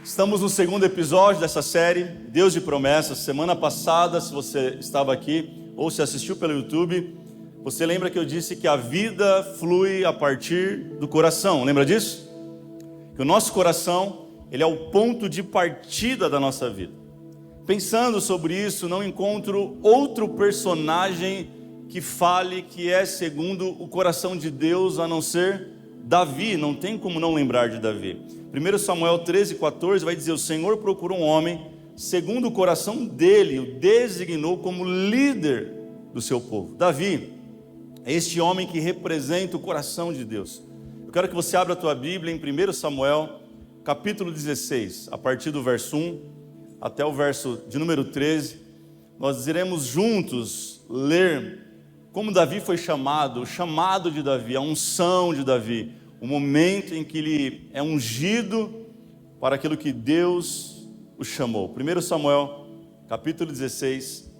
Estamos no segundo episódio dessa série, Deus de Promessas. Semana passada, se você estava aqui ou se assistiu pelo YouTube, você lembra que eu disse que a vida flui a partir do coração, lembra disso? Que o nosso coração, ele é o ponto de partida da nossa vida. Pensando sobre isso, não encontro outro personagem que fale que é segundo o coração de Deus, a não ser Davi. Não tem como não lembrar de Davi. 1 Samuel 13:14 vai dizer: o Senhor procurou um homem segundo o coração dele, o designou como líder do seu povo. Davi é este homem que representa o coração de Deus. Eu quero que você abra a tua Bíblia em 1 Samuel, capítulo 16, a partir do verso 1 até o verso de número 13. Nós iremos juntos ler como Davi foi chamado, o chamado de Davi, a unção de Davi, o momento em que ele é ungido para aquilo que Deus o chamou. 1 Samuel, capítulo 16,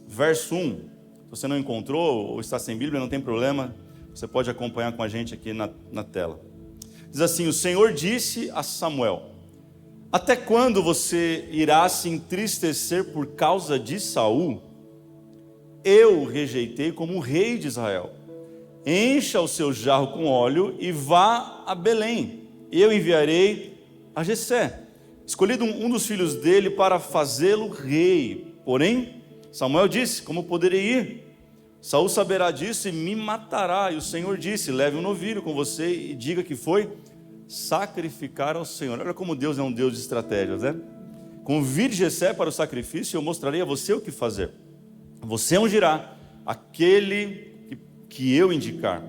verso 1. Se você não encontrou ou está sem Bíblia, não tem problema, você pode acompanhar com a gente aqui na tela. Diz assim: o Senhor disse a Samuel: até quando você irá se entristecer por causa de Saul? Eu o rejeitei como rei de Israel. Encha o seu jarro com óleo e vá a Belém. Eu enviarei a Jessé, escolhido um dos filhos dele para fazê-lo rei. Porém, Samuel disse: como poderei ir? Saul saberá disso e me matará. E o Senhor disse: leve um novilho com você e diga que foi sacrificar ao Senhor. Olha como Deus é um Deus de estratégias, né? Convide Jessé para o sacrifício e eu mostrarei a você o que fazer. Você ungirá aquele que eu indicar.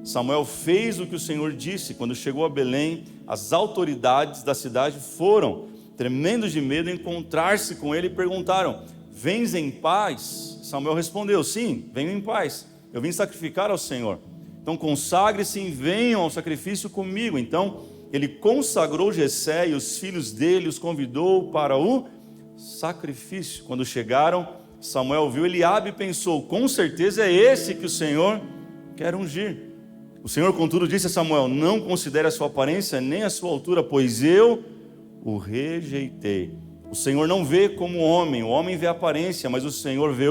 Samuel fez o que o Senhor disse. Quando chegou a Belém, as autoridades da cidade foram, tremendo de medo, encontrar-se com ele e perguntaram: vens em paz? Samuel respondeu: sim, venho em paz. Eu vim sacrificar ao Senhor. Então consagre-se e venham ao sacrifício comigo. Então ele consagrou Jessé e os filhos dele, os convidou para o sacrifício. Quando chegaram, Samuel viu Eliabe e pensou: com certeza é esse que o Senhor quer ungir. O Senhor, contudo, disse a Samuel: não considere a sua aparência nem a sua altura, pois eu o rejeitei. O Senhor não vê como o homem vê a aparência, mas o Senhor vê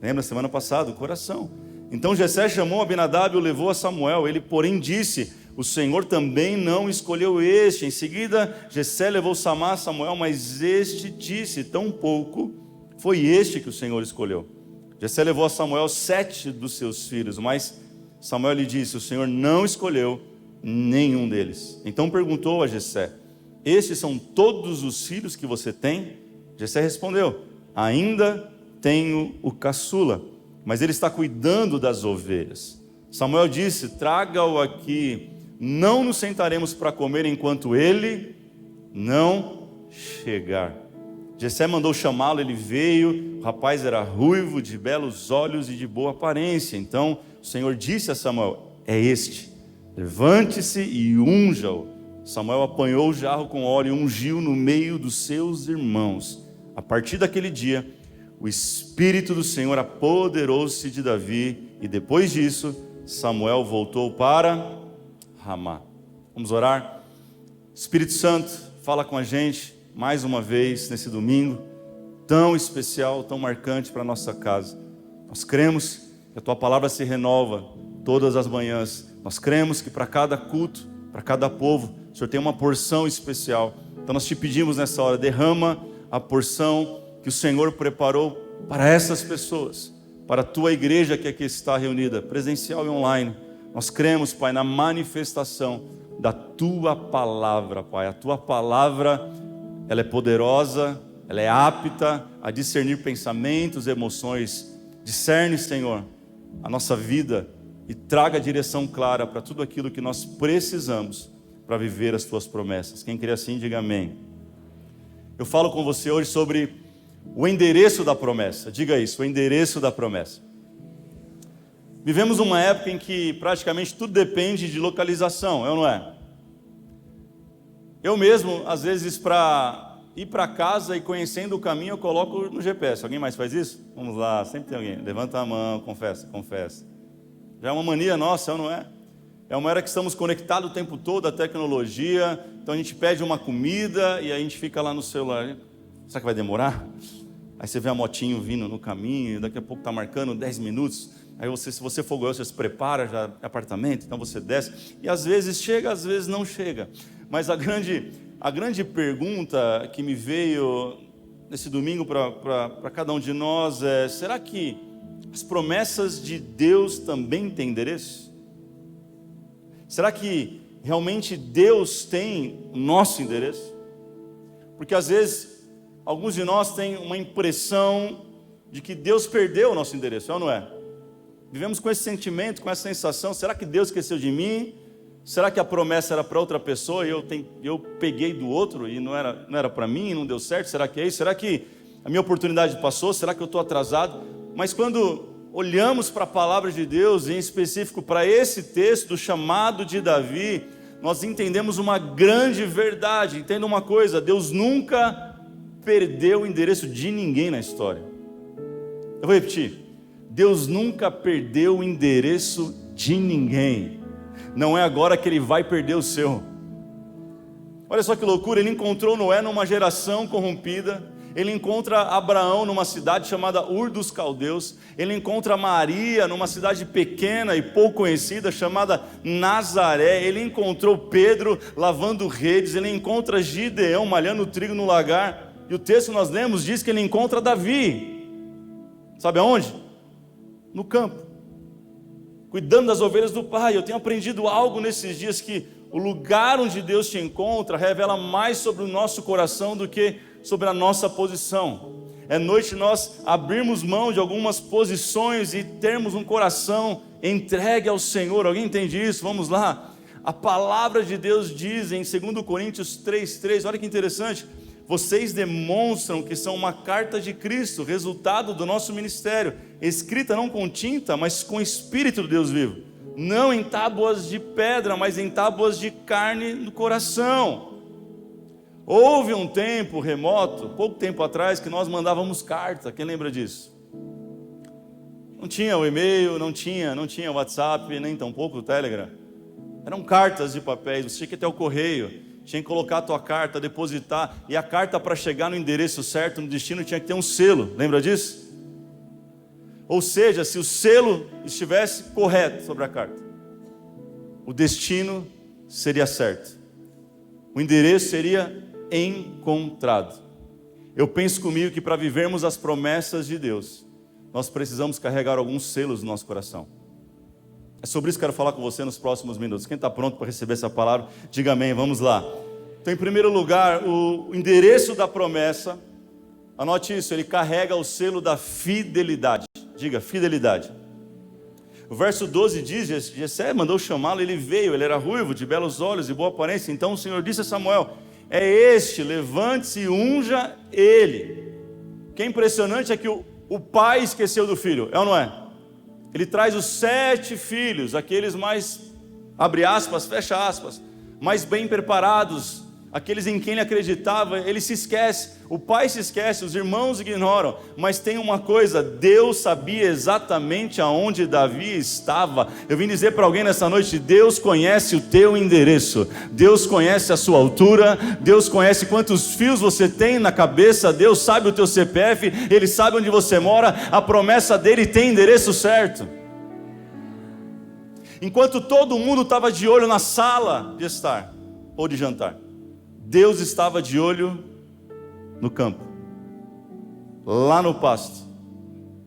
lembra semana passada, o coração. Então Jessé chamou Abinadab e o levou a Samuel. Ele, porém, disse: o Senhor também não escolheu este. Em seguida, Jessé levou Samá a Samuel, mas este disse: tão pouco foi este que o Senhor escolheu. Jessé levou a Samuel 7 dos seus filhos, mas Samuel lhe disse: o Senhor não escolheu nenhum deles. Então perguntou a Jessé: estes são todos os filhos que você tem? Jessé respondeu: ainda tenho o caçula, mas ele está cuidando das ovelhas. Samuel disse: traga-o aqui, não nos sentaremos para comer enquanto ele não chegar. Jessé mandou chamá-lo, ele veio. O rapaz era ruivo, de belos olhos e de boa aparência. Então o Senhor disse a Samuel: é este, levante-se e unja-o. Samuel apanhou o jarro com óleo e ungiu no meio dos seus irmãos. A partir daquele dia, o Espírito do Senhor apoderou-se de Davi, e depois disso, Samuel voltou para Ramá. Vamos orar? Espírito Santo, fala com a gente mais uma vez nesse domingo tão especial, tão marcante para a nossa casa. Nós cremos que a tua palavra se renova todas as manhãs. Nós cremos que para cada culto, para cada povo, o Senhor tem uma porção especial. Então nós te pedimos nessa hora: derrama a porção que o Senhor preparou para essas pessoas, para a tua igreja que aqui está reunida, presencial e online. Nós cremos, Pai, na manifestação da tua palavra, Pai. A tua palavra, ela é poderosa, ela é apta a discernir pensamentos, emoções. Discerne, Senhor, a nossa vida e traga a direção clara para tudo aquilo que nós precisamos para viver as tuas promessas. Quem crê assim, diga amém. Eu falo com você hoje sobre o endereço da promessa. Diga isso, o endereço da promessa. Vivemos uma época em que praticamente tudo depende de localização, é ou não é? Eu mesmo, às vezes, para ir para casa e conhecendo o caminho, eu coloco no GPS. Alguém mais faz isso? Vamos lá, sempre tem alguém. Levanta a mão, confessa. Já é uma mania nossa, não é? É uma era que estamos conectados o tempo todo à tecnologia. Então a gente pede uma comida e a gente fica lá no celular. Será que vai demorar? Aí você vê a motinho vindo no caminho, daqui a pouco está marcando 10 minutos. Aí você, se você for goiano, você se prepara, já é apartamento, então você desce. E às vezes chega, às vezes não chega. Mas a grande pergunta que me veio nesse domingo para cada um de nós é: será que as promessas de Deus também têm endereço? Será que realmente Deus tem o nosso endereço? Porque às vezes alguns de nós têm uma impressão de que Deus perdeu o nosso endereço, é ou não é? Vivemos com esse sentimento, com essa sensação: será que Deus esqueceu de mim? Será que a promessa era para outra pessoa e eu peguei do outro e não era para mim, não deu certo? Será que é isso? Será que a minha oportunidade passou? Será que eu estou atrasado? Mas quando olhamos para a palavra de Deus, em específico para esse texto do chamado de Davi, nós entendemos uma grande verdade. Entenda uma coisa: Deus nunca perdeu o endereço de ninguém na história. Eu vou repetir: Deus nunca perdeu o endereço de ninguém. Não é agora que Ele vai perder o seu. Olha só que loucura, Ele encontrou Noé numa geração corrompida. Ele encontra Abraão numa cidade chamada Ur dos Caldeus. Ele encontra Maria numa cidade pequena e pouco conhecida chamada Nazaré. Ele encontrou Pedro lavando redes. Ele encontra Gideão malhando trigo no lagar. E o texto que nós lemos diz que ele encontra Davi. Sabe aonde? No campo, cuidando das ovelhas do pai. Eu tenho aprendido algo nesses dias, que o lugar onde Deus te encontra revela mais sobre o nosso coração do que sobre a nossa posição. É noite nós abrirmos mão de algumas posições e termos um coração entregue ao Senhor. Alguém entende isso? Vamos lá. A palavra de Deus diz em 2 Coríntios 3:3, olha que interessante: vocês demonstram que são uma carta de Cristo, resultado do nosso ministério, escrita não com tinta, mas com o Espírito do Deus vivo, não em tábuas de pedra, mas em tábuas de carne no coração. Houve um tempo remoto, pouco tempo atrás, que nós mandávamos carta. Quem lembra disso? Não tinha o e-mail, não tinha o WhatsApp, nem tampouco o Telegram. Eram cartas de papéis. Você tinha que ir até o correio, tinha que colocar a tua carta, depositar, e a carta, para chegar no endereço certo, no destino, tinha que ter um selo. Lembra disso? Ou seja, se o selo estivesse correto sobre a carta, o destino seria certo, o endereço seria encontrado. Eu penso comigo que para vivermos as promessas de Deus, nós precisamos carregar alguns selos no nosso coração. É sobre isso que eu quero falar com você nos próximos minutos. Quem está pronto para receber essa palavra, diga amém. Vamos lá. Então, em primeiro lugar, o endereço da promessa, anote isso, ele carrega o selo da fidelidade. Diga, fidelidade. O verso 12 diz: Jessé mandou chamá-lo, ele veio, ele era ruivo, de belos olhos e boa aparência. Então o Senhor disse a Samuel: é este, levante-se e unja ele. O que é impressionante é que o pai esqueceu do filho, é ou não é? Ele traz os 7 filhos, aqueles mais, abre aspas, fecha aspas, mais bem preparados, aqueles em quem ele acreditava. Ele se esquece, o pai se esquece, os irmãos ignoram. Mas tem uma coisa: Deus sabia exatamente aonde Davi estava. Eu vim dizer para alguém nessa noite: Deus conhece o teu endereço, Deus conhece a sua altura, Deus conhece quantos fios você tem na cabeça, Deus sabe o teu CPF, Ele sabe onde você mora. A promessa dele tem endereço certo. Enquanto todo mundo estava de olho na sala de estar ou de jantar, Deus estava de olho no campo, lá no pasto.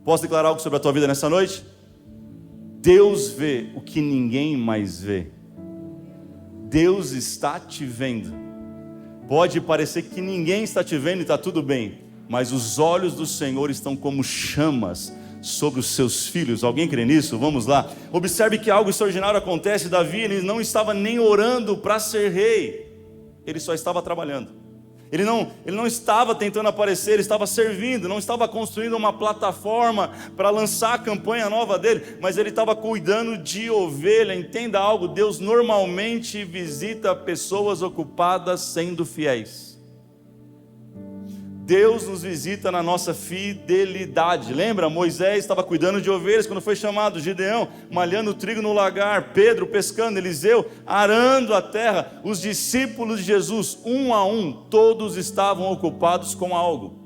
Posso declarar algo sobre a tua vida nessa noite? Deus vê o que ninguém mais vê. Deus está te vendo. Pode parecer que ninguém está te vendo e está tudo bem, mas os olhos do Senhor estão como chamas sobre os seus filhos. Alguém crê nisso? Vamos lá. Observe que algo extraordinário acontece. Davi, ele não estava nem orando para ser rei, ele só estava trabalhando. Ele não estava tentando aparecer, ele estava servindo, não estava construindo uma plataforma para lançar a campanha nova dele, mas ele estava cuidando de ovelha. Entenda algo: Deus normalmente visita pessoas ocupadas sendo fiéis. Deus nos visita na nossa fidelidade. Lembra? Moisés estava cuidando de ovelhas quando foi chamado, Gideão malhando trigo no lagar, Pedro pescando, Eliseu arando a terra. Os discípulos de Jesus, um a um, todos estavam ocupados com algo.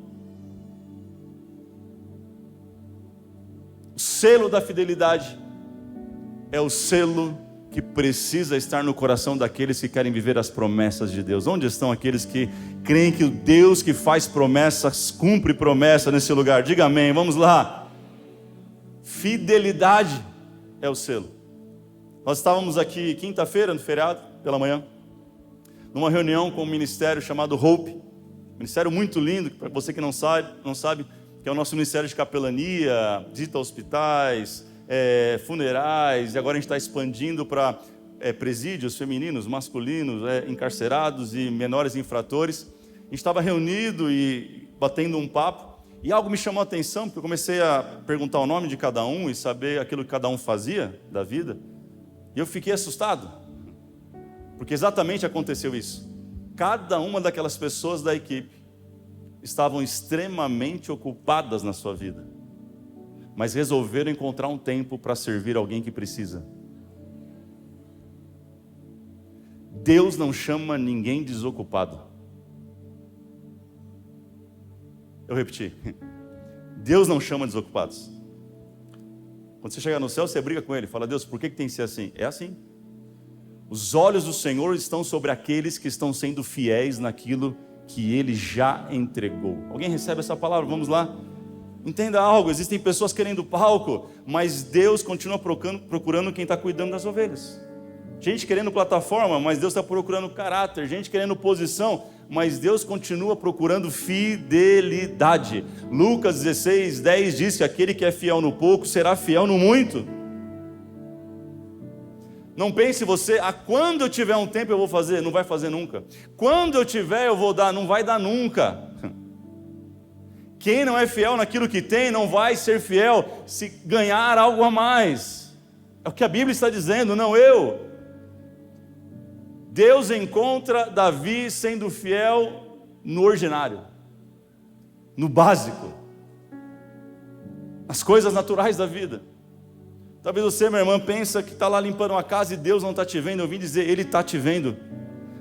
O selo da fidelidade é o selo que precisa estar no coração daqueles que querem viver as promessas de Deus. Onde estão aqueles que creem que o Deus que faz promessas, cumpre promessa nesse lugar? Diga amém, vamos lá. Fidelidade é o selo. Nós estávamos aqui quinta-feira, no feriado, pela manhã, numa reunião com um ministério chamado Hope. Ministério muito lindo, para você que não sabe, que é o nosso ministério de capelania, visita a hospitais, funerais, e agora a gente está expandindo para presídios femininos, masculinos, encarcerados e menores infratores. A gente estava reunido e batendo um papo, e algo me chamou a atenção, porque eu comecei a perguntar o nome de cada um e saber aquilo que cada um fazia da vida, e eu fiquei assustado, porque exatamente aconteceu isso. Cada uma daquelas pessoas da equipe estavam extremamente ocupadas na sua vida, mas resolveram encontrar um tempo para servir alguém que precisa. Deus não chama ninguém desocupado. Eu repeti. Deus não chama desocupados. Quando você chegar no céu, você briga com Ele. Fala, Deus, por que tem que ser assim? É assim. Os olhos do Senhor estão sobre aqueles que estão sendo fiéis naquilo que Ele já entregou. Alguém recebe essa palavra? Vamos lá. Entenda algo, existem pessoas querendo palco, mas Deus continua procurando quem está cuidando das ovelhas. Gente querendo plataforma, mas Deus está procurando caráter. Gente querendo posição, mas Deus continua procurando fidelidade. Lucas 16:10 diz que aquele que é fiel no pouco será fiel no muito. Não pense você, quando eu tiver um tempo eu vou fazer, não vai fazer nunca. Quando eu tiver eu vou dar, não vai dar nunca. Quem não é fiel naquilo que tem, não vai ser fiel se ganhar algo a mais. É o que a Bíblia está dizendo, não eu. Deus encontra Davi sendo fiel no ordinário, no básico, nas coisas naturais da vida. Talvez você, minha irmã, pensa que está lá limpando uma casa e Deus não está te vendo. Eu vim dizer, Ele está te vendo.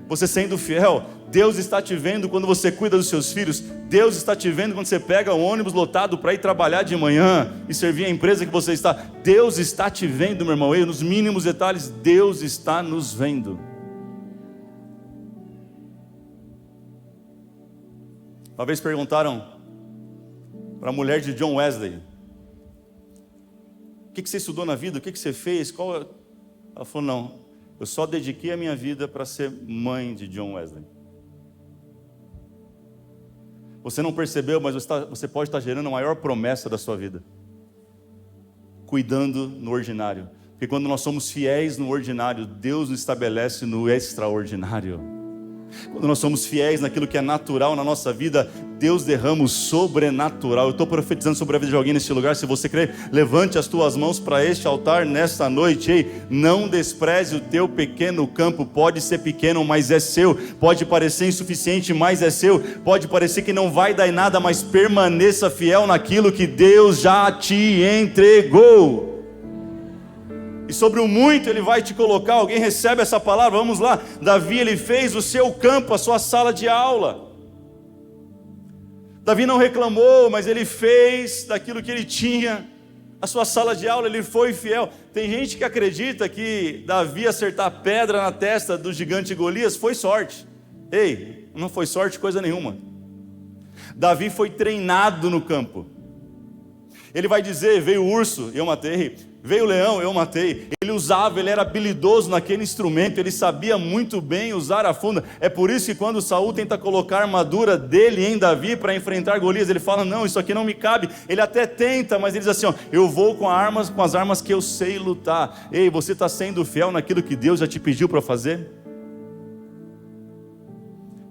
Você sendo fiel, Deus está te vendo quando você cuida dos seus filhos. Deus está te vendo quando você pega o ônibus lotado para ir trabalhar de manhã e servir a empresa que você está. Deus está te vendo, meu irmão. E nos mínimos detalhes, Deus está nos vendo. Uma vez perguntaram para a mulher de John Wesley: o que você estudou na vida? O que você fez? Ela falou, não, eu só dediquei a minha vida para ser mãe de John Wesley. Você não percebeu, mas você pode estar gerando a maior promessa da sua vida, cuidando no ordinário. Porque quando nós somos fiéis no ordinário, Deus nos estabelece no extraordinário. Quando nós somos fiéis naquilo que é natural na nossa vida, Deus derrama o sobrenatural. Eu estou profetizando sobre a vida de alguém neste lugar. Se você crer, levante as tuas mãos para este altar nesta noite. Ei, não despreze o teu pequeno campo. Pode ser pequeno, mas é seu. Pode parecer insuficiente, mas é seu. Pode parecer que não vai dar em nada, mas permaneça fiel naquilo que Deus já te entregou. E sobre o muito Ele vai te colocar. Alguém recebe essa palavra? Vamos lá. Davi, ele fez o seu campo, a sua sala de aula. Davi não reclamou, mas ele fez daquilo que ele tinha a sua sala de aula. Ele foi fiel. Tem gente que acredita que Davi acertar pedra na testa do gigante Golias foi sorte. Ei, não foi sorte coisa nenhuma. Davi foi treinado no campo. Ele vai dizer, veio o urso, eu matei. Veio o leão, eu matei. Ele era habilidoso naquele instrumento. Ele sabia muito bem usar a funda. É por isso que quando Saul tenta colocar a armadura dele em Davi para enfrentar Golias, ele fala, não, isso aqui não me cabe. Ele até tenta, mas ele diz assim, eu vou com as armas que eu sei lutar. Ei, você está sendo fiel naquilo que Deus já te pediu para fazer?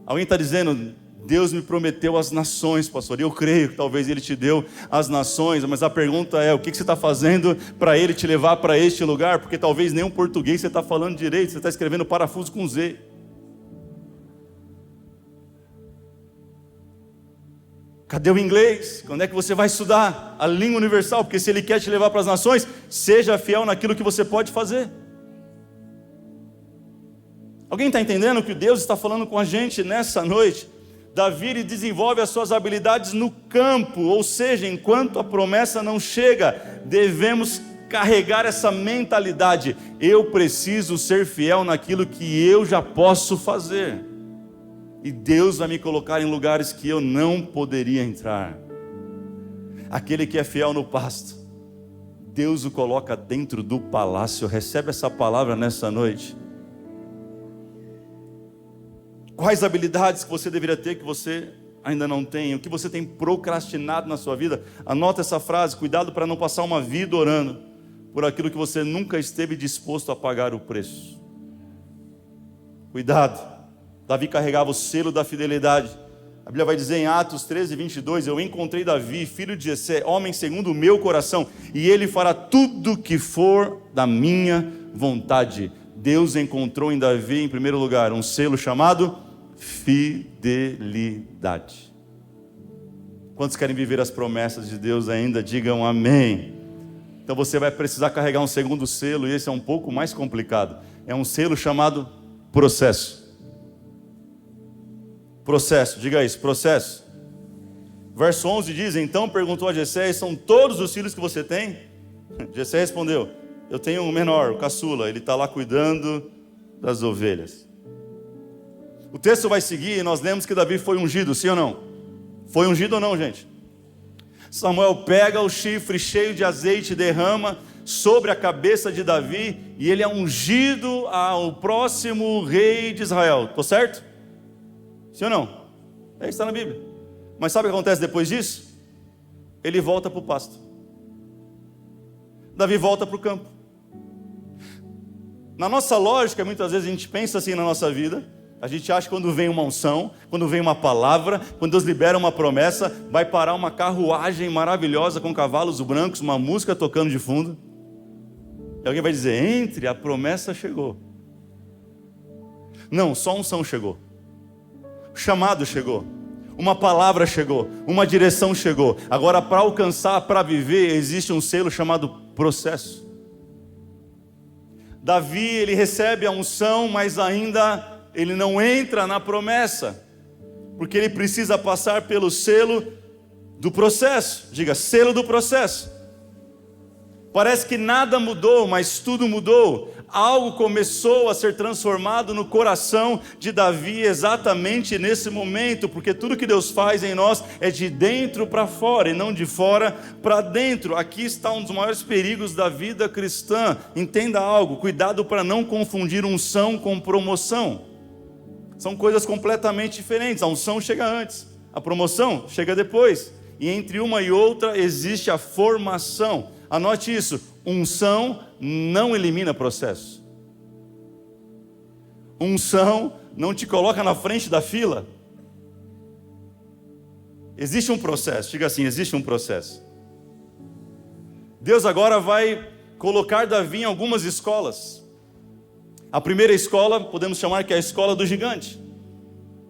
Alguém está dizendo, Deus me prometeu as nações, pastor. Eu creio que talvez Ele te deu as nações, mas a pergunta é, o que você está fazendo para Ele te levar para este lugar? Porque talvez nem um português você está falando direito, você está escrevendo parafuso com Z. Cadê o inglês? Quando é que você vai estudar a língua universal? Porque se Ele quer te levar para as nações, seja fiel naquilo que você pode fazer. Alguém está entendendo o que Deus está falando com a gente nessa noite? Davi ele desenvolve as suas habilidades no campo, ou seja, enquanto a promessa não chega, devemos carregar essa mentalidade: eu preciso ser fiel naquilo que eu já posso fazer, e Deus vai me colocar em lugares que eu não poderia entrar. Aquele que é fiel no pasto, Deus o coloca dentro do palácio. Recebe essa palavra nessa noite. Quais habilidades que você deveria ter que você ainda não tem? O que você tem procrastinado na sua vida? Anota essa frase: cuidado para não passar uma vida orando por aquilo que você nunca esteve disposto a pagar o preço. Cuidado. Davi carregava o selo da fidelidade. A Bíblia vai dizer em Atos 13, 22, eu encontrei Davi, filho de Jessé, homem segundo o meu coração, e ele fará tudo que for da minha vontade. Deus encontrou em Davi, em primeiro lugar, um selo chamado fidelidade. Quantos querem viver as promessas de Deus ainda? Digam amém. Então você vai precisar carregar um segundo selo, e esse é um pouco mais complicado. É um selo chamado processo. Processo, diga isso, processo. Verso 11 diz: então perguntou a Jessé: são todos os filhos que você tem? Jessé respondeu: eu tenho um menor, o caçula, ele está lá cuidando das ovelhas. O texto vai seguir e nós lemos que Davi foi ungido, sim ou não? Foi ungido ou não, gente? Samuel pega o chifre cheio de azeite e derrama sobre a cabeça de Davi, e ele é ungido ao próximo rei de Israel. Estou certo? Sim ou não? É isso que está na Bíblia. Mas sabe o que acontece depois disso? Ele volta para o pasto. Davi volta para o campo. Na nossa lógica, muitas vezes a gente pensa assim na nossa vida. A gente acha que quando vem uma unção, quando vem uma palavra, quando Deus libera uma promessa, vai parar uma carruagem maravilhosa com cavalos brancos, uma música tocando de fundo. E alguém vai dizer: entre, a promessa chegou. Não, só a unção chegou. O chamado chegou. Uma palavra chegou. Uma direção chegou. Agora, para alcançar, para viver, existe um selo chamado processo. Davi, ele recebe a unção, mas ainda ele não entra na promessa, porque ele precisa passar pelo selo do processo. Diga, selo do processo. Parece que nada mudou, mas tudo mudou. Algo começou a ser transformado no coração de Davi exatamente nesse momento, porque tudo que Deus faz em nós é de dentro para fora e não de fora para dentro. Aqui está um dos maiores perigos da vida cristã. Entenda algo: cuidado para não confundir unção com promoção. São coisas completamente diferentes. A unção chega antes, a promoção chega depois. E entre uma e outra existe a formação. Anote isso: unção não elimina processo. Unção não te coloca na frente da fila. Existe um processo, diga assim: existe um processo. Deus agora vai colocar Davi em algumas escolas. A primeira escola, podemos chamar que é a escola do gigante.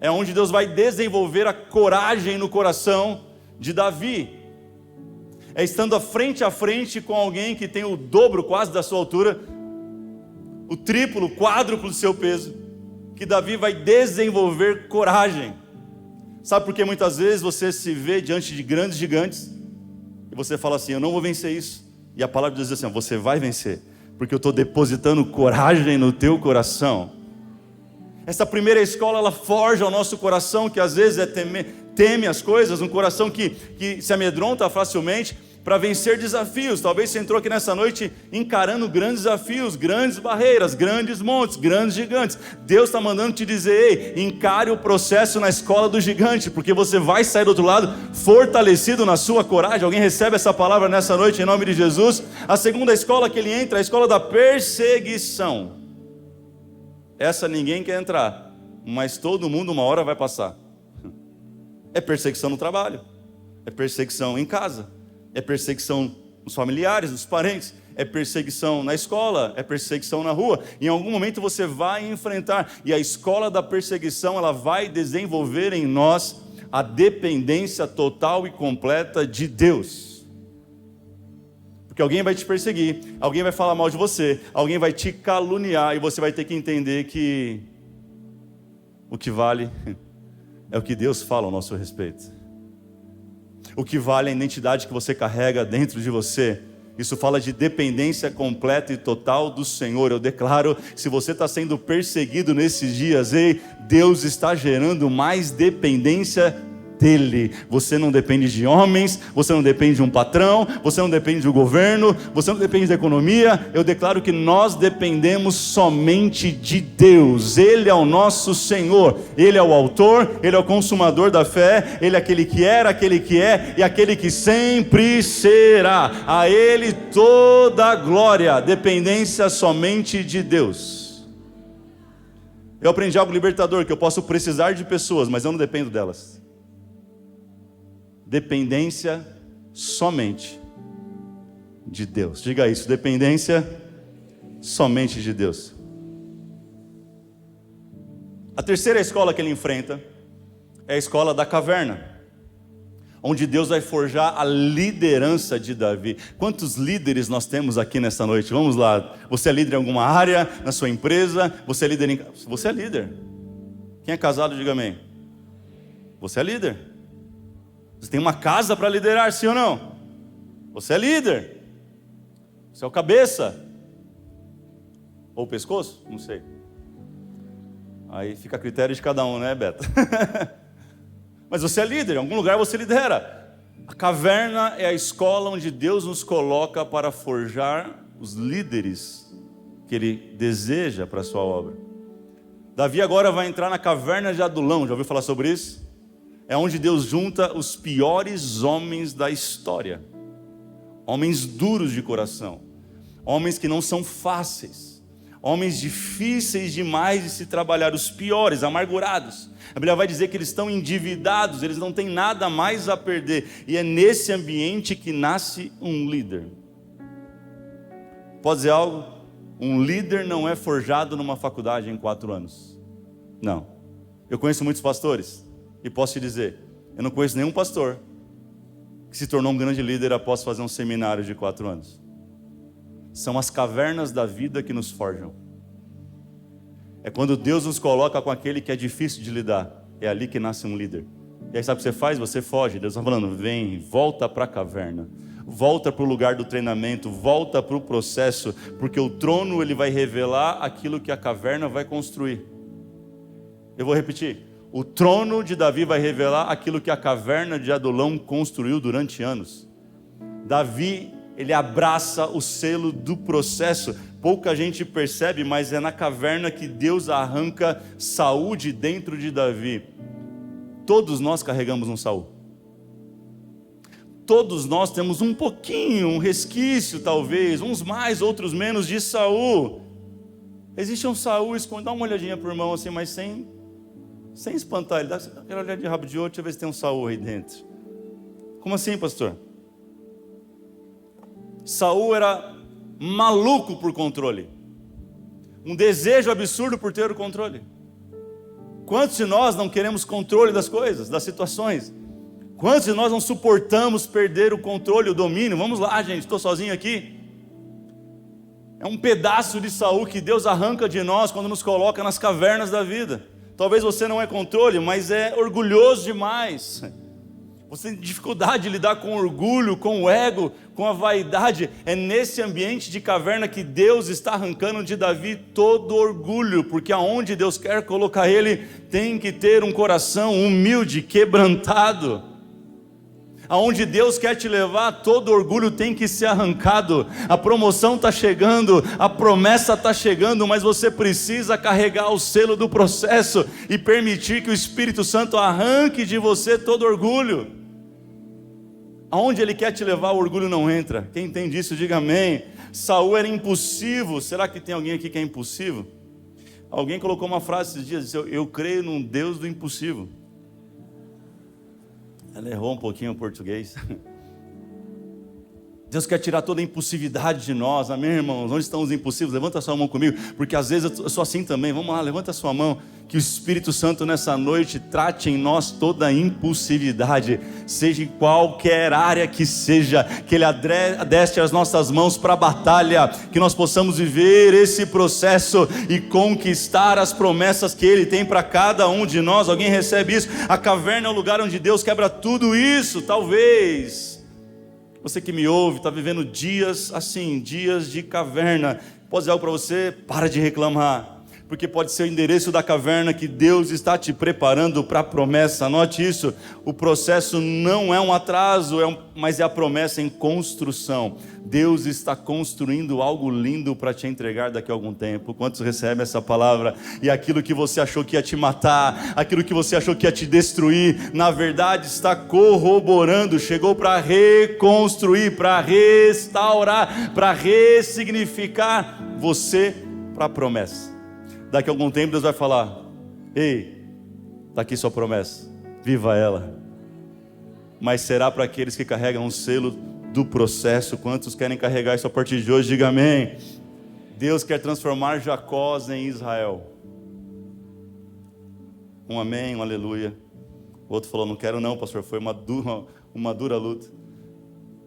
É onde Deus vai desenvolver a coragem no coração de Davi. É estando frente a frente com alguém que tem o dobro quase da sua altura, o triplo, o quádruplo do seu peso, que Davi vai desenvolver coragem. Sabe por que muitas vezes você se vê diante de grandes gigantes e você fala assim: eu não vou vencer isso. E a palavra diz assim: você vai vencer, porque eu estou depositando coragem no teu coração. Essa primeira escola, ela forja o nosso coração, que às vezes teme as coisas, um coração que se amedronta facilmente, para vencer desafios. Talvez você entrou aqui nessa noite encarando grandes desafios, grandes barreiras, grandes montes, grandes gigantes. Deus está mandando te dizer: ei, encare o processo na escola do gigante, porque você vai sair do outro lado fortalecido na sua coragem. Alguém recebe essa palavra nessa noite em nome de Jesus? A segunda escola que ele entra é a escola da perseguição. Essa ninguém quer entrar, mas todo mundo uma hora vai passar. É perseguição no trabalho, é perseguição em casa, é perseguição nos familiares, nos parentes, é perseguição na escola, é perseguição na rua. Em algum momento você vai enfrentar, e a escola da perseguição, ela vai desenvolver em nós a dependência total e completa de Deus. Porque alguém vai te perseguir, alguém vai falar mal de você, alguém vai te caluniar, e você vai ter que entender que o que vale é o que Deus fala ao nosso respeito. O que vale é a identidade que você carrega dentro de você. Isso fala de dependência completa e total do Senhor. Eu declaro, se você está sendo perseguido nesses dias, ei, Deus está gerando mais dependência dEle. Você não depende de homens, você não depende de um patrão, você não depende do governo, você não depende da economia. Eu declaro que nós dependemos somente de Deus. Ele é o nosso Senhor, Ele é o autor, Ele é o consumador da fé, Ele é aquele que era, aquele que é e aquele que sempre será. A Ele toda a glória, dependência somente de Deus. Eu aprendi algo libertador, que eu posso precisar de pessoas, mas eu não dependo delas. Dependência somente de Deus. Diga isso, dependência somente de Deus. A terceira escola que ele enfrenta é a escola da caverna, onde Deus vai forjar a liderança de Davi. Quantos líderes nós temos aqui nesta noite? Vamos lá. Você é líder em alguma área, na sua empresa? Você é líder em... Você é líder. Quem é casado, diga amém. Você é líder. Você tem uma casa para liderar, sim ou não? Você é líder. Você é o cabeça. Ou o pescoço? Não sei. Aí fica a critério de cada um, né, Beto? Mas você é líder, em algum lugar você lidera. A caverna é a escola onde Deus nos coloca para forjar os líderes que Ele deseja para a sua obra. Davi agora vai entrar na caverna de Adulão. Já ouviu falar sobre isso? É onde Deus junta os piores homens da história. Homens duros de coração. Homens que não são fáceis. Homens difíceis demais de se trabalhar. Os piores, amargurados. A Bíblia vai dizer que eles estão endividados. Eles não têm nada mais a perder. E é nesse ambiente que nasce um líder. Pode dizer algo? Um líder não é forjado numa faculdade em 4 anos. Não. Eu conheço muitos pastores. E posso te dizer, eu não conheço nenhum pastor que se tornou um grande líder após fazer um seminário de 4 anos. São as cavernas da vida que nos forjam. É quando Deus nos coloca com aquele que é difícil de lidar. É ali que nasce um líder. E aí sabe o que você faz? Você foge. Deus está falando, vem, volta para a caverna. Volta para o lugar do treinamento, volta para o processo. Porque o trono ele vai revelar aquilo que a caverna vai construir. Eu vou repetir. O trono de Davi vai revelar aquilo que a caverna de Adulão construiu durante anos. Davi, ele abraça o selo do processo. Pouca gente percebe, mas é na caverna que Deus arranca Saul de dentro de Davi. Todos nós carregamos um Saul. Todos nós temos um pouquinho, um resquício talvez, uns mais, outros menos de Saul. Existe um Saul escondido, dá uma olhadinha pro irmão assim, mas sem espantar, ele dá aquela olhada de rabo de outro, deixa eu ver se tem um Saul aí dentro. Como assim, pastor? Saul era maluco por controle. Um desejo absurdo por ter o controle. Quantos de nós não queremos controle das coisas, das situações? Quantos de nós não suportamos perder o controle, o domínio? Vamos lá, gente, estou sozinho aqui. É um pedaço de Saul que Deus arranca de nós quando nos coloca nas cavernas da vida. Talvez você não é controle, mas é orgulhoso demais. Você tem dificuldade de lidar com o orgulho, com o ego, com a vaidade. É nesse ambiente de caverna que Deus está arrancando de Davi todo orgulho, porque aonde Deus quer colocar ele, tem que ter um coração humilde, quebrantado. Aonde Deus quer te levar, todo orgulho tem que ser arrancado. A promoção está chegando, a promessa está chegando, mas você precisa carregar o selo do processo e permitir que o Espírito Santo arranque de você todo orgulho. Aonde Ele quer te levar, o orgulho não entra. Quem entende isso, diga amém. Saul era impulsivo. Será que tem alguém aqui que é impulsivo? Alguém colocou uma frase esses dias, disse, eu creio num Deus do impossível. Ela errou um pouquinho o português. Deus quer tirar toda a impulsividade de nós, amém, irmãos? Onde estão os impulsivos? Levanta a sua mão comigo, porque às vezes eu sou assim também. Vamos lá, levanta a sua mão. Que o Espírito Santo nessa noite trate em nós toda a impulsividade, seja em qualquer área que seja, que Ele adestre as nossas mãos para a batalha, que nós possamos viver esse processo e conquistar as promessas que Ele tem para cada um de nós. Alguém recebe isso? A caverna é o lugar onde Deus quebra tudo isso. Talvez você que me ouve está vivendo dias assim, dias de caverna. Posso dizer algo para você? Para de reclamar. Porque pode ser o endereço da caverna que Deus está te preparando para a promessa. Anote isso, o processo não é um atraso, mas é a promessa em construção. Deus está construindo algo lindo para te entregar daqui a algum tempo. Quantos recebem essa palavra? E aquilo que você achou que ia te matar, aquilo que você achou que ia te destruir, na verdade está corroborando, chegou para reconstruir, para restaurar, para ressignificar você para a promessa. Daqui a algum tempo Deus vai falar: ei, está aqui sua promessa, viva ela. Mas será para aqueles que carregam o selo do processo. Quantos querem carregar isso a partir de hoje? Diga amém. Deus quer transformar Jacó em Israel. Um amém, um aleluia. O outro falou: não quero não, pastor, foi uma dura luta.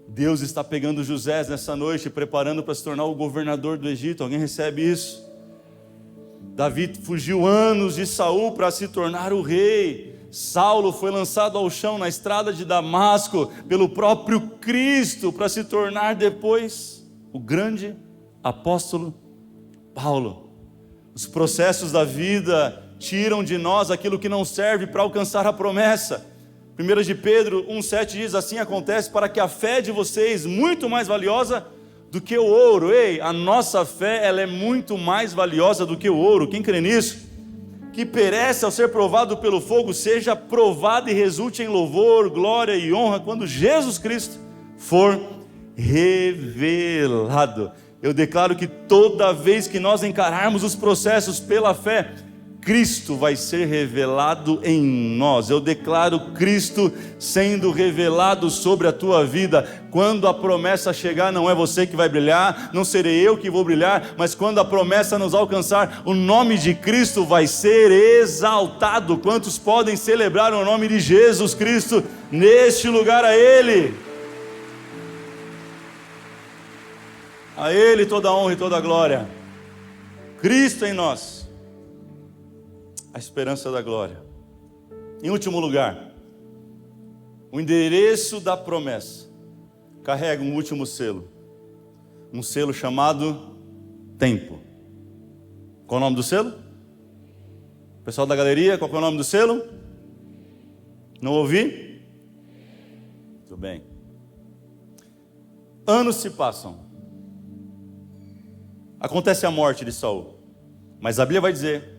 Deus está pegando José nessa noite, preparando para se tornar o governador do Egito. Alguém recebe isso? Davi fugiu anos de Saul para se tornar o rei. Saulo foi lançado ao chão na estrada de Damasco pelo próprio Cristo para se tornar depois o grande apóstolo Paulo. Os processos da vida tiram de nós aquilo que não serve para alcançar a promessa. 1 de Pedro 1,7 diz: assim acontece para que a fé de vocês, muito mais valiosa do que o ouro. Ei, a nossa fé, ela é muito mais valiosa do que o ouro. Quem crê nisso? Que perece ao ser provado pelo fogo, seja provado e resulte em louvor, glória e honra quando Jesus Cristo for revelado. Eu declaro que toda vez que nós encararmos os processos pela fé, Cristo vai ser revelado em nós. Eu declaro Cristo sendo revelado sobre a tua vida. Quando a promessa chegar, não é você que vai brilhar, não serei eu que vou brilhar, mas quando a promessa nos alcançar, o nome de Cristo vai ser exaltado. Quantos podem celebrar o nome de Jesus Cristo neste lugar? A Ele toda a honra e toda a glória. Cristo em nós, a esperança da glória. Em último lugar, o endereço da promessa carrega um último selo, um selo chamado tempo. Qual é o nome do selo? Pessoal da galeria, qual é o nome do selo? Não ouvi? Muito bem. Anos se passam, acontece a morte de Saul, mas a Bíblia vai dizer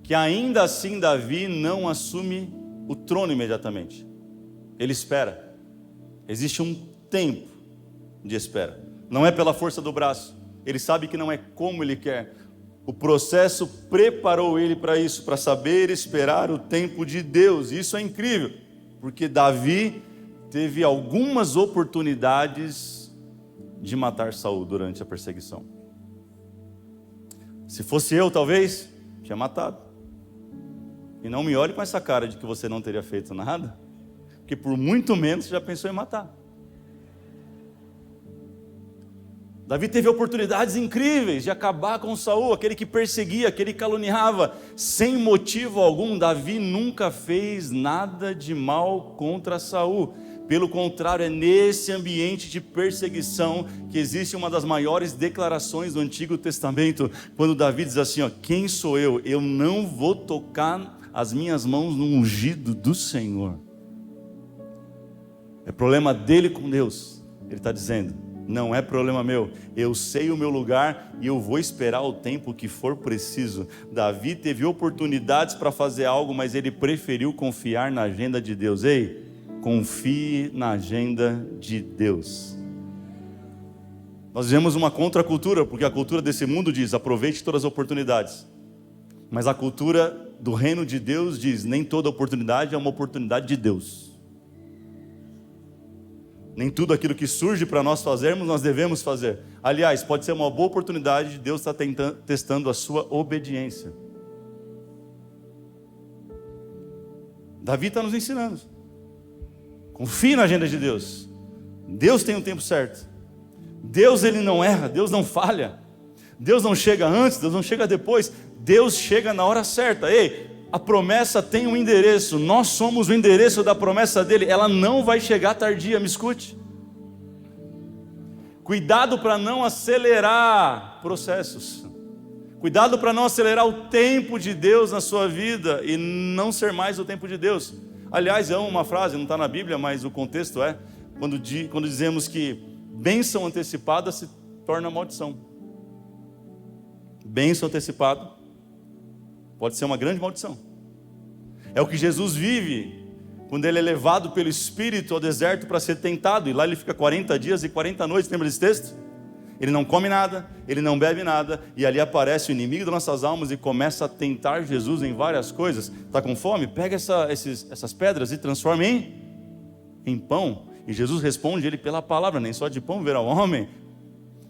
que ainda assim Davi não assume o trono imediatamente. Ele espera. Existe um tempo de espera. Não é pela força do braço. Ele sabe que não é como ele quer. O processo preparou ele para isso, para saber esperar o tempo de Deus. E isso é incrível, porque Davi teve algumas oportunidades de matar Saul durante a perseguição. Se fosse eu, talvez, tinha matado. E não me olhe com essa cara de que você não teria feito nada, porque por muito menos você já pensou em matar. Davi teve oportunidades incríveis de acabar com Saul, aquele que perseguia, aquele que caluniava, sem motivo algum. Davi nunca fez nada de mal contra Saul. Pelo contrário, é nesse ambiente de perseguição que existe uma das maiores declarações do Antigo Testamento, quando Davi diz assim: quem sou eu? Eu não vou tocar as minhas mãos no ungido do Senhor. É problema dele com Deus. Ele está dizendo: não é problema meu, eu sei o meu lugar e eu vou esperar o tempo que for preciso. Davi teve oportunidades para fazer algo, mas ele preferiu confiar na agenda de Deus. Ei, confie na agenda de Deus. Nós vivemos uma contracultura, porque a cultura desse mundo diz: aproveite todas as oportunidades. Mas a cultura do reino de Deus diz: nem toda oportunidade é uma oportunidade de Deus. Nem tudo aquilo que surge para nós fazermos, nós devemos fazer. Aliás, pode ser uma boa oportunidade de Deus estar testando a sua obediência. Davi está nos ensinando. Confie na agenda de Deus. Deus tem um tempo certo. Deus, ele não erra, Deus não falha. Deus não chega antes, Deus não chega depois. Deus chega na hora certa. Ei, a promessa tem um endereço. Nós somos o endereço da promessa dele. Ela não vai chegar tardia, me escute. Cuidado para não acelerar processos. Cuidado para não acelerar o tempo de Deus na sua vida e não ser mais o tempo de Deus. Aliás, é uma frase, não está na Bíblia, mas o contexto é quando dizemos que bênção antecipada se torna maldição. Bênção antecipada pode ser uma grande maldição. É o que Jesus vive quando ele é levado pelo Espírito ao deserto para ser tentado, e lá ele fica 40 dias e 40 noites, lembra desse texto? Ele não come nada, ele não bebe nada, e ali aparece o inimigo das nossas almas e começa a tentar Jesus em várias coisas. Está com fome? Pega essas pedras e transforma em pão. E Jesus responde ele pela palavra, nem só de pão verá o homem.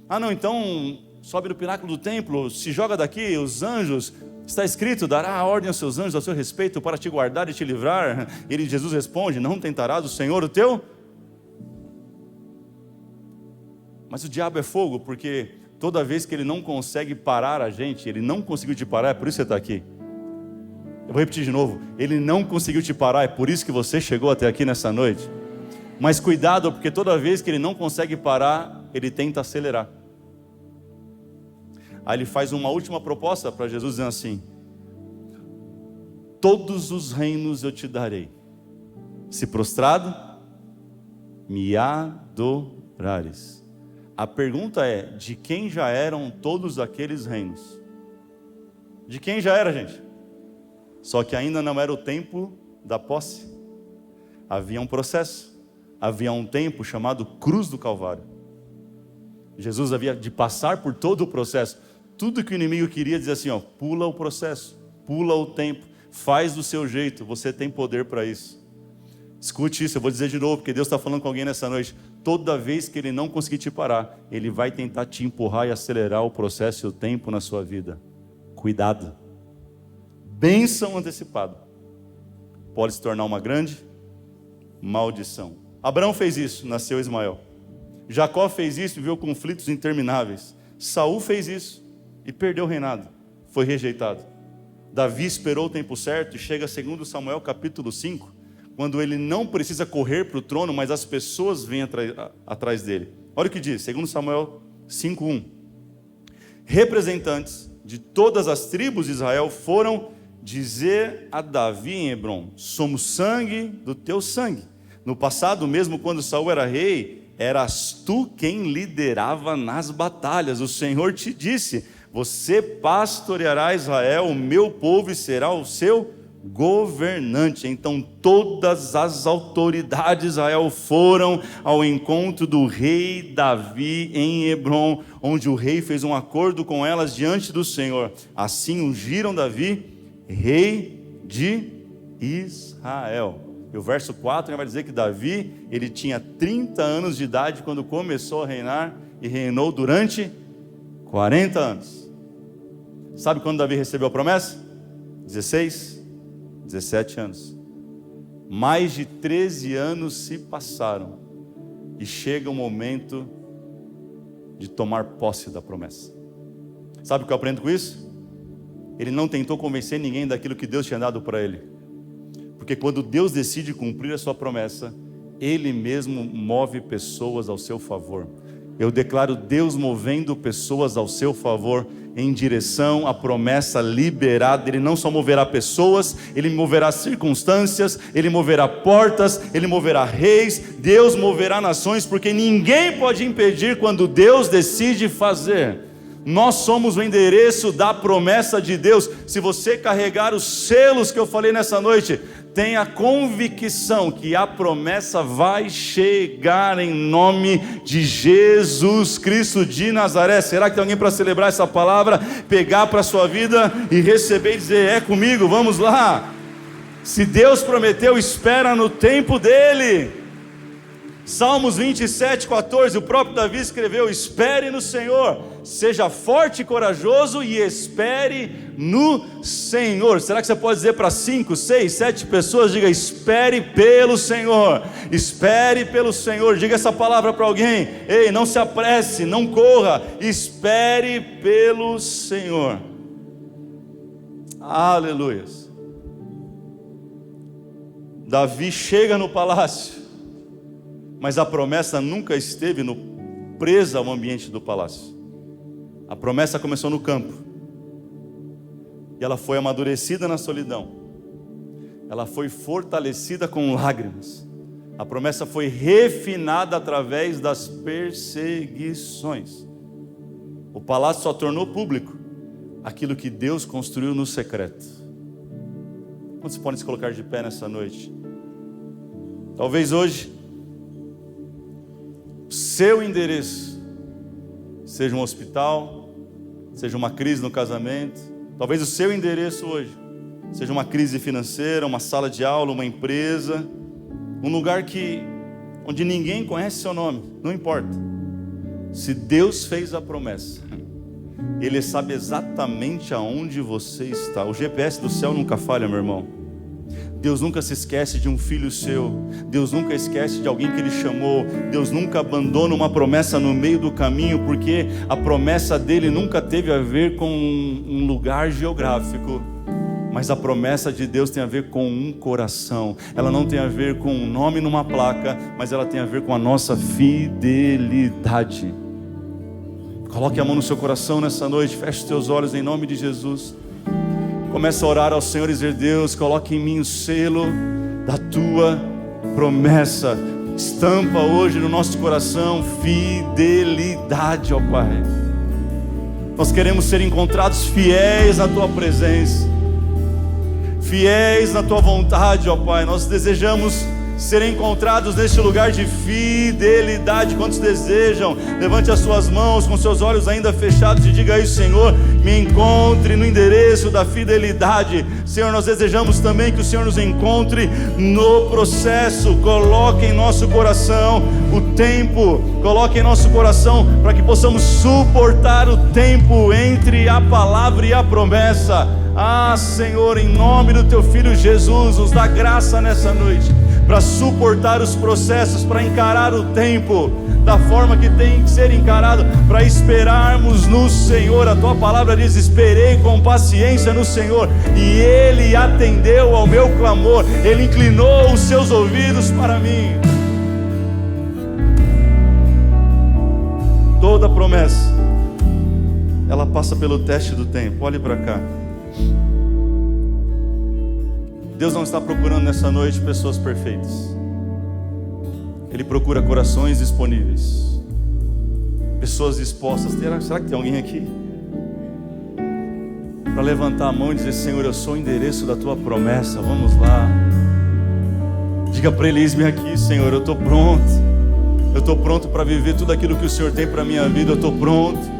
Ah não, então sobe no pináculo do templo, se joga daqui, os anjos, está escrito, dará a ordem aos seus anjos a seu respeito para te guardar e te livrar. Jesus responde, não tentarás o Senhor o teu. Mas o diabo é fogo, porque toda vez que ele não consegue parar a gente, ele não conseguiu te parar, é por isso que você está aqui. Eu vou repetir de novo, ele não conseguiu te parar, é por isso que você chegou até aqui nessa noite. Mas cuidado, porque toda vez que ele não consegue parar, ele tenta acelerar. Aí ele faz uma última proposta para Jesus, dizendo assim: todos os reinos eu te darei, se prostrado me adorares. A pergunta é, de quem já eram todos aqueles reinos? De quem já era, gente? Só que ainda não era o tempo da posse. Havia um processo, havia um tempo chamado cruz do Calvário. Jesus havia de passar por todo o processo. Tudo que o inimigo queria dizer assim, ó, pula o processo, pula o tempo, faz do seu jeito, você tem poder para isso. Escute isso, eu vou dizer de novo, porque Deus está falando com alguém nessa noite. Toda vez que ele não conseguir te parar, ele vai tentar te empurrar e acelerar o processo e o tempo na sua vida. Cuidado. Bênção antecipada pode se tornar uma grande maldição. Abraão fez isso, nasceu Ismael. Jacó fez isso e viu conflitos intermináveis. Saul fez isso e perdeu o reinado, foi rejeitado. Davi esperou o tempo certo e chega a 2 Samuel capítulo 5, quando ele não precisa correr para o trono, mas as pessoas vêm atrás dele. Olha o que diz, 2 Samuel 5:1. Representantes de todas as tribos de Israel foram dizer a Davi em Hebrom: somos sangue do teu sangue. No passado, mesmo quando Saul era rei, eras tu quem liderava nas batalhas. O Senhor te disse: você pastoreará Israel, o meu povo, e será o seu governante. Então todas as autoridades de Israel foram ao encontro do rei Davi em Hebrom, onde o rei fez um acordo com elas diante do Senhor. Assim ungiram Davi rei de Israel. E o verso 4 vai dizer que Davi, ele tinha 30 anos de idade quando começou a reinar, e reinou durante 40 anos. Sabe quando Davi recebeu a promessa? 16, 17 anos. Mais de 13 anos se passaram, e chega o momento de tomar posse da promessa. Sabe o que eu aprendo com isso? Ele não tentou convencer ninguém daquilo que Deus tinha dado para ele. Porque quando Deus decide cumprir a sua promessa, Ele mesmo move pessoas ao seu favor. Eu declaro Deus movendo pessoas ao seu favor, em direção à promessa liberada. Ele não só moverá pessoas, Ele moverá circunstâncias, Ele moverá portas, Ele moverá reis, Deus moverá nações, porque ninguém pode impedir quando Deus decide fazer. Nós somos o endereço da promessa de Deus. Se você carregar os selos que eu falei nessa noite, tenha convicção que a promessa vai chegar em nome de Jesus Cristo de Nazaré. Será que tem alguém para celebrar essa palavra, pegar para a sua vida e receber e dizer: é comigo, vamos lá? Se Deus prometeu, espera no tempo dele. Salmos 27:14, o próprio Davi escreveu: espere no Senhor, seja forte e corajoso e espere no Senhor. Será que você pode dizer para 5, 6, 7 pessoas? Diga: espere pelo Senhor, espere pelo Senhor. Diga essa palavra para alguém: ei, não se apresse, não corra, espere pelo Senhor. Aleluias. Davi chega no palácio, mas a promessa nunca esteve presa ao ambiente do palácio. A promessa começou no campo, e ela foi amadurecida na solidão, ela foi fortalecida com lágrimas, a promessa foi refinada através das perseguições. O palácio só tornou público aquilo que Deus construiu no secreto. Quantos podem se colocar de pé nessa noite? Talvez hoje seu endereço seja um hospital, seja uma crise no casamento. Talvez o seu endereço hoje seja uma crise financeira, uma sala de aula, uma empresa, um lugar onde ninguém conhece seu nome. Não importa. Se Deus fez a promessa, Ele sabe exatamente aonde você está. O GPS do céu nunca falha, meu irmão. Deus nunca se esquece de um filho seu. Deus nunca esquece de alguém que Ele chamou. Deus nunca abandona uma promessa no meio do caminho, porque a promessa dEle nunca teve a ver com um lugar geográfico, mas a promessa de Deus tem a ver com um coração. Ela não tem a ver com um nome numa placa, mas ela tem a ver com a nossa fidelidade. Coloque a mão no seu coração nessa noite, feche os teus olhos em nome de Jesus. Começa a orar ao Senhor e dizer: Deus, coloque em mim o selo da tua promessa. Estampa hoje no nosso coração fidelidade, ó Pai. Nós queremos ser encontrados fiéis na tua presença, fiéis na tua vontade, ó Pai. Nós desejamos ser encontrados neste lugar de fidelidade. Quantos desejam? Levante as suas mãos com seus olhos ainda fechados e diga aí: Senhor, me encontre no endereço da fidelidade. Senhor, nós desejamos também que o Senhor nos encontre no processo. Coloque em nosso coração o tempo, coloque em nosso coração para que possamos suportar o tempo entre a palavra e a promessa. Ah, Senhor, em nome do teu Filho Jesus, nos dá graça nessa noite para suportar os processos, para encarar o tempo da forma que tem que ser encarado, para esperarmos no Senhor. A tua palavra diz: esperei com paciência no Senhor, e Ele atendeu ao meu clamor, Ele inclinou os seus ouvidos para mim. Toda promessa, ela passa pelo teste do tempo. Olhe para cá. Deus não está procurando nessa noite pessoas perfeitas. Ele procura corações disponíveis, pessoas dispostas. Será que tem alguém aqui para levantar a mão e dizer: Senhor, eu sou o endereço da tua promessa? Vamos lá. Diga para Ele: eis-me aqui, Senhor, eu estou pronto. Eu estou pronto para viver tudo aquilo que o Senhor tem para a minha vida. Eu estou pronto.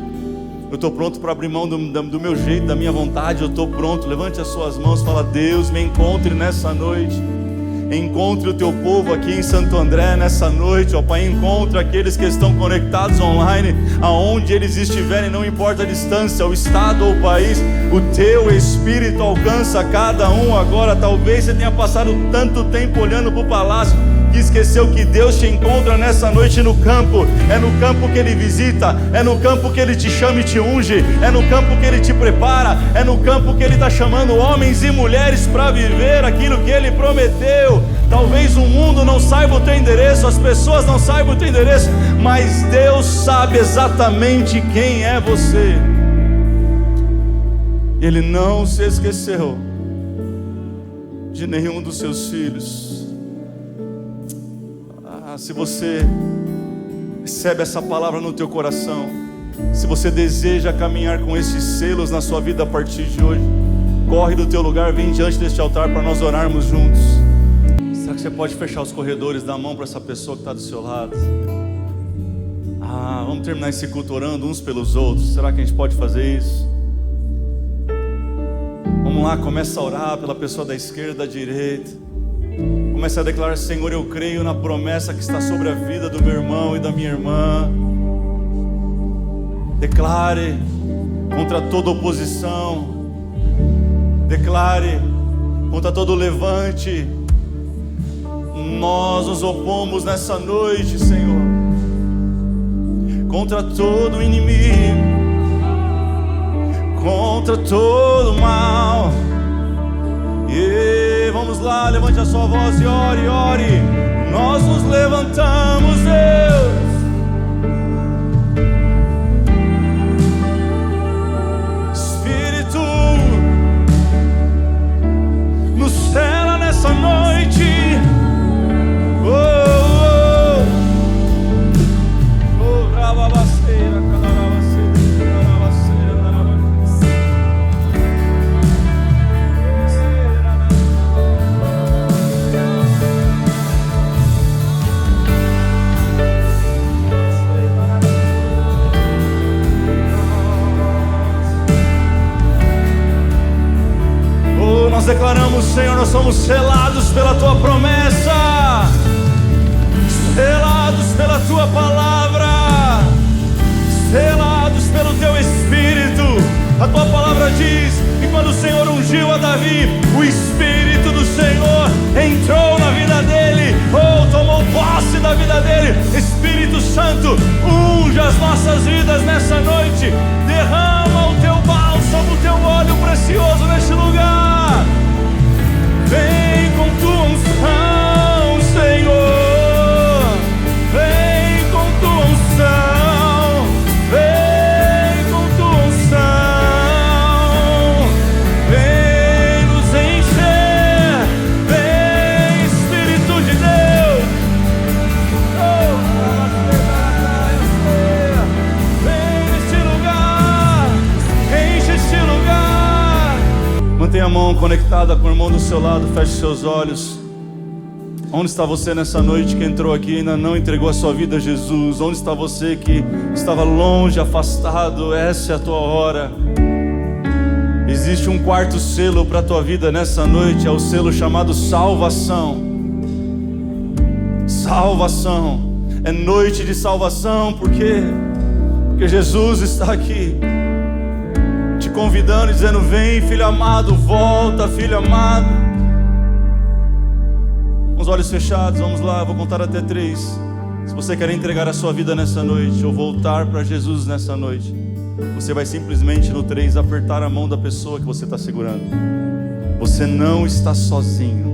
Eu estou pronto para abrir mão do meu jeito, da minha vontade. Eu estou pronto. Levante as suas mãos e fala: Deus, me encontre nessa noite. Encontre o teu povo aqui em Santo André nessa noite, ó Pai. Encontre aqueles que estão conectados online, aonde eles estiverem, não importa a distância, o estado ou o país. O teu Espírito alcança cada um agora. Talvez você tenha passado tanto tempo olhando para o palácio que esqueceu que Deus te encontra nessa noite no campo. É no campo que Ele visita, é no campo que Ele te chama e te unge, é no campo que Ele te prepara, é no campo que Ele está chamando homens e mulheres para viver aquilo que Ele prometeu. Talvez o mundo não saiba o teu endereço, as pessoas não saibam o teu endereço, mas Deus sabe exatamente quem é você. Ele não se esqueceu de nenhum dos seus filhos. Se você recebe essa palavra no teu coração, se você deseja caminhar com esses selos na sua vida a partir de hoje, corre do teu lugar, vem diante deste altar para nós orarmos juntos. Será que você pode fechar os corredores, dar a mão para essa pessoa que está do seu lado? Vamos terminar esse culto orando uns pelos outros. Será que a gente pode fazer isso? Vamos lá, começa a orar pela pessoa da esquerda, da direita. Começa a declarar: Senhor, eu creio na promessa que está sobre a vida do meu irmão e da minha irmã. Declare contra toda oposição. Declare contra todo levante. Nós nos opomos nessa noite, Senhor, contra todo inimigo, contra todo mal. E vamos lá, levante a sua voz e ore, ore. Nós nos levantamos, Deus. Espírito, nos cela nessa noite. Nós declaramos, Senhor, nós somos selados pela Tua promessa, selados pela Tua palavra, selados pelo Teu Espírito. A Tua palavra diz que quando o Senhor ungiu a Davi, o Espírito do Senhor entrou na vida dele, tomou posse da vida dele. Espírito Santo, unge as nossas vidas nessa noite, derrama o Teu bálsamo, o Teu óleo precioso neste lugar. Vem com Tua unção, Senhor, vem com Tua unção, vem com Tua unção, vem nos encher, vem Espírito de Deus, vem neste lugar, enche este lugar. Mantenha a mão conectada com o irmão do seu lado, feche seus olhos. Onde está você nessa noite que entrou aqui e ainda não entregou a sua vida a Jesus? Onde está você que estava longe, afastado? Essa é a tua hora. Existe um quarto selo para a tua vida nessa noite, é o selo chamado salvação. Salvação, é noite de salvação, porque Jesus está aqui te convidando e dizendo: vem, filho amado, volta, filho amado. Com os olhos fechados, vamos lá, eu vou contar até 3. Se você quer entregar a sua vida nessa noite, ou voltar para Jesus nessa noite, você vai simplesmente no 3 apertar a mão da pessoa que você está segurando. Você não está sozinho.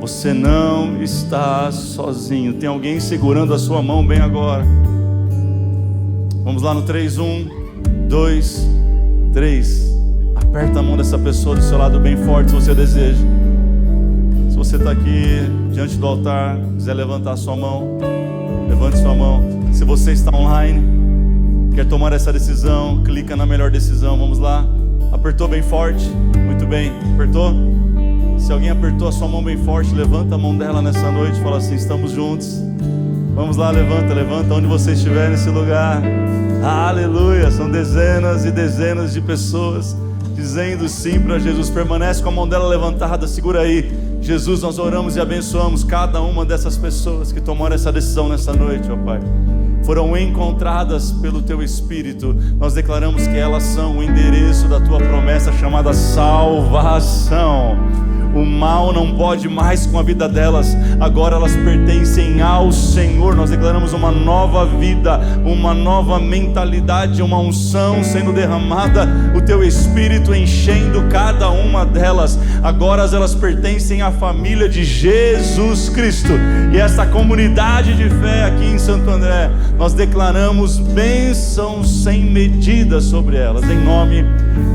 Você não está sozinho. Tem alguém segurando a sua mão bem agora. Vamos lá no 3, 1, 2, 3. Aperta a mão dessa pessoa do seu lado bem forte se você deseja. Se você está aqui diante do altar, quiser levantar a sua mão, levante sua mão. Se você está online, quer tomar essa decisão, clica na melhor decisão. Vamos lá. Apertou bem forte? Muito bem. Apertou? Se alguém apertou a sua mão bem forte, levanta a mão dela nessa noite e fala assim: estamos juntos. Vamos lá, levanta onde você estiver nesse lugar. Aleluia, são dezenas e dezenas de pessoas dizendo sim para Jesus. Permanece com a mão dela levantada, segura aí. Jesus, nós oramos e abençoamos cada uma dessas pessoas que tomaram essa decisão nessa noite, ó Pai. Foram encontradas pelo Teu Espírito. Nós declaramos que elas são o endereço da Tua promessa chamada salvação. O mal não pode mais com a vida delas. Agora elas pertencem ao Senhor. Nós declaramos uma nova vida, uma nova mentalidade, uma unção sendo derramada, o Teu Espírito enchendo cada uma delas. Agora elas pertencem à família de Jesus Cristo. E essa comunidade de fé aqui em Santo André, nós declaramos bênçãos sem medida sobre elas, em nome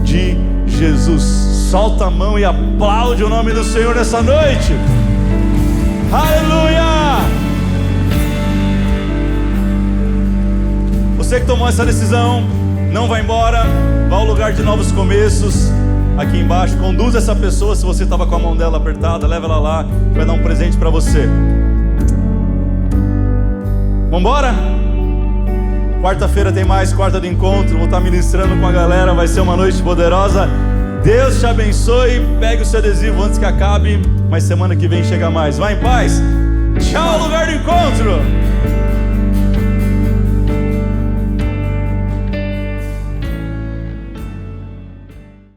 de Jesus. Solta a mão e aplaude o nome do Senhor nessa noite. Aleluia! Você que tomou essa decisão, não vai embora, vá ao lugar de novos começos, aqui embaixo. Conduza essa pessoa, se você estava com a mão dela apertada, leva ela lá, vai dar um presente para você. Vamos embora? Quarta-feira tem mais, quarta do encontro. Vou estar ministrando com a galera, vai ser uma noite poderosa. Deus te abençoe. Pegue o seu adesivo antes que acabe, mas semana que vem chega mais. Vai em paz. Tchau, lugar do encontro.